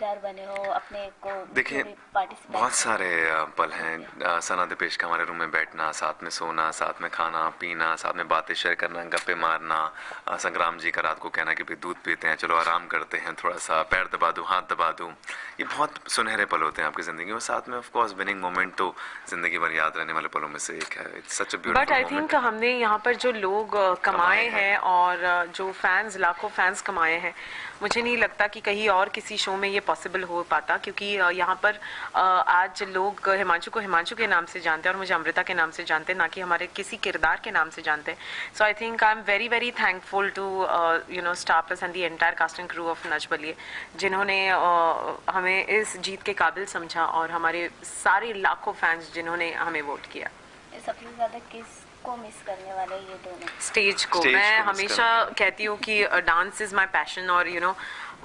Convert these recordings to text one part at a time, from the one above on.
किरदार बने हो अपने को? देखिए बहुत सारे पल हैं। सना दिपेश का हमारे रूम में बैठना, साथ में सोना, साथ में खाना पीना, साथ में बातें शेयर करना, गप्पे मारना, संग्राम जी का रात को कहना कि भाई दूध पीते हैं, चलो आराम करते हैं, थोड़ा सा पैर दबा दूँ, हाथ दबा दूँ, ये बहुत सुनहरे पल होते हैं आपकी ज़िंदगी में। साथ में ऑफ कोर्स विनिंग मोमेंट तो ज़िंदगी भर याद रहने वाले पलों में से एक है। It's such a beautiful but I think हमने यहाँ पर जो लोग कमाए हैं और जो फैंस, लाखों फैंस कमाए हैं, मुझे नहीं लगता कि कहीं और किसी शो में ये पॉसिबल हो पाता, क्योंकि यहाँ पर आज लोग हिमांशु को हिमांशु के नाम से जानते हैं और मुझे अमृता के नाम से जानते हैं, ना कि हमारे किसी किरदार के नाम से जानते हैं. So I think I am very very thankful to Star Plus and the entire cast and crew of Nach Baliye, जिन्होंने हमें इस जीत के काबिल समझा, और हमारे सारे लाखों फैंस जिन्होंने हमें वोट किया. सबसे ज़्यादा किसको मिस करने वाले ये दोनों? स्टेज को. मैं हमेशा कहती हूँ कि डांस इज़ माई पैशन, और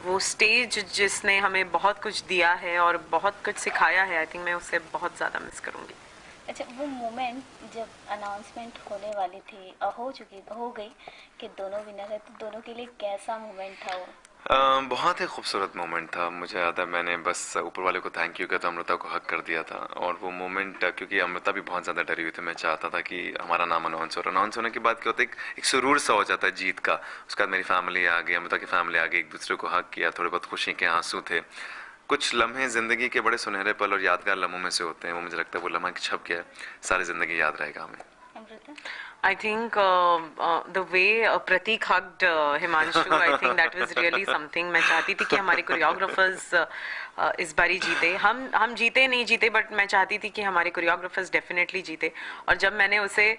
वो स्टेज जिसने हमें बहुत कुछ दिया है और बहुत कुछ सिखाया है, आई थिंक मैं उसे बहुत ज़्यादा मिस करूँगी. अच्छा, वो मोमेंट जब अनाउंसमेंट होने वाली थी, हो गई कि दोनों विनर है, तो दोनों के लिए कैसा मोमेंट था वो? बहुत ही खूबसूरत मोमेंट था. मुझे याद है मैंने बस ऊपर वाले को थैंक यू किया था, अमृता को हक कर दिया था. और वो मोमेंट, क्योंकि अमृता भी बहुत ज़्यादा डरी हुई थी, मैं चाहता था कि हमारा नाम अनाउंस होने के बाद क्या होता है, एक सुरूर सा हो जाता है जीत का. उसके बाद मेरी फैमिली आ गई, अमृता की फैमिली आ गई, एक दूसरे को हक किया, थोड़े बहुत खुशी के आंसू थे. कुछ लम्हे ज़िंदगी के बड़े सुनहरे पल और यादगार लम्हों में से होते हैं. वो मुझे लगता है वो लम्हा छप गया, सारी ज़िंदगी याद रहेगा हमें. I think the way Pratik hugged Himanshu, I think that was really something. मैं चाहती थी कि हमारे कोरियोग्राफर्स इस बारी जीते. हम जीते नहीं जीते, बट मैं चाहती थी कि हमारे कोरियोग्राफर्स डेफिनेटली जीते. और जब मैंने उसे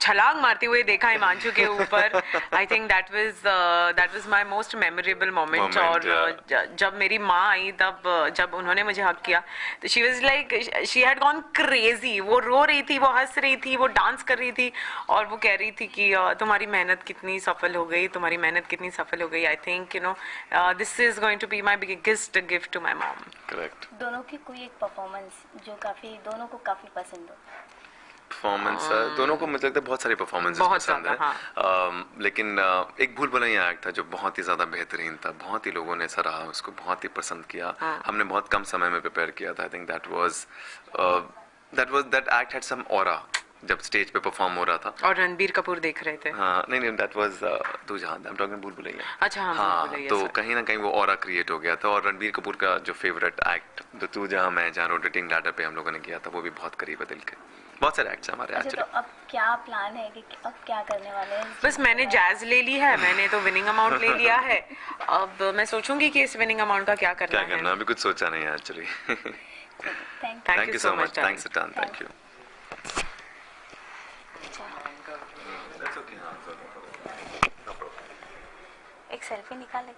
छलांग मारते हुए देखा हिमांशु के ऊपर, आई think that was my most memorable moment. और जब मेरी माँ आई, तब जब उन्होंने मुझे हक किया, तो she was like, she had gone crazy. वो रो रही थी, वो हंस रही थी, वो डांस कर रही थी, और वो कह रही थी कि तुम्हारी मेहनत कितनी सफल हो गई, तुम्हारी मेहनत कितनी सफल हो गई. I think this is going to be my biggest gift to my mom. Correct. दोनों की कोई एक परफॉर्मेंस जो दोनों को काफी पसंद हो? परफॉर्मेंस दोनों को मुझे लगता है बहुत सारी परफॉर्मेंसेस पसंद है. लेकिन एक भूल भुलैया एक्ट था जो बहुत ही ज़्यादा बेहतरीन था. बहुत ही लोगों ने सराहा उसको, बहुत ही पसंद किया. हमने बहुत कम समय में प्रिपेयर किया था. I think that act had some aura जब स्टेज पे परफॉर्म हो रहा था. और रणबीर कपूर देख रहे थे. हाँ, नहीं दैट वाज तू जहां, आई एम टॉकिंग भूल भुलैया. अच्छा, हाँ, तो कहीं ना कहीं वो ऑरा क्रिएट हो गया था. और रणबीर कपूर का जो फेवरेट एक्ट, जो तू जहां मैं जहां, रोटेटिंग लैडर पे हम लोगों ने किया था, वो भी बहुत करीब है दिल के. बहुत सारे एक्ट्स हमारे. अच्छा, तो अब क्या प्लान है कि अब क्या करने वाले हैं? बस मैंने जैज ले ली है, मैंने तो विनिंग अमाउंट ले लिया है. अब मैं सोचूंगी कि इस विनिंग अमाउंट का क्या करना है. अभी कुछ सोचा नहीं है actually. Thank you so much. Thanks a ton. Thank you. एक सेल्फी निकाले.